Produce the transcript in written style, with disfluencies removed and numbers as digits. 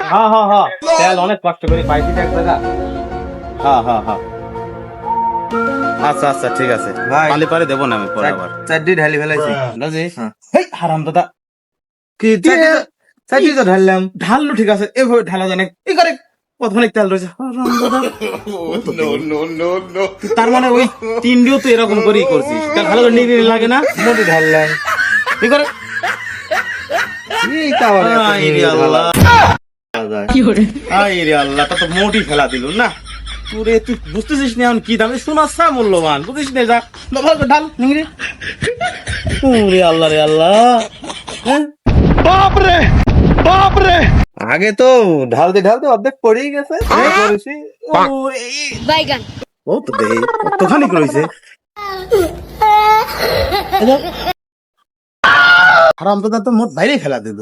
হ্যাঁ হ্যাঁ হ্যাঁ, তেল অনেক কষ্ট করে পাইছি এক জায়গা। হ্যাঁ হ্যাঁ হ্যাঁ, আচ্ছা আচ্ছা ঠিক আছে ভাই। পালি পারে দেবো না আমি পরে আবার। চারটি ঢালি ফেলাইছি। বুঝছিস? হ্যাঁ। হেই হারাম দাদা, কি চারটি তো ঢাললাম। ঢাললো ঠিক আছে, এভাবে ঢালা জানে এই করে কতখানি তেল রয়েছে। হারাম দাদা। তার মানে ওই তিনটিও তো এরকম করেই করছিস, তেল ভালো করে নিয়ে লাগে না? মোটি ঢাললাম। কি করে? এই তো আবার এত আই নিয়ে রে আল্লাহ, ঢালা যায়। আই রে আল্লাহ, তা তো মোটি ফেলা দিল না। তুই বুঝতেছিস না এখন কি দাম, শোনাচ্ছা মূল্যবান, বুঝিস না? যা ভালো করে ঢাল নিংড়ি। ওরে আল্লাহ রে আল্লাহ, হ্যাঁ? আগে তো ঢালতে ঢালতে অর্ধেক পড়েই গেছে। এই করেছি। ও এই বাইগান ও তো দেই কতখানি রয়েছে। হারাম দাদা তো মোট বাইরে ফেলা দিল।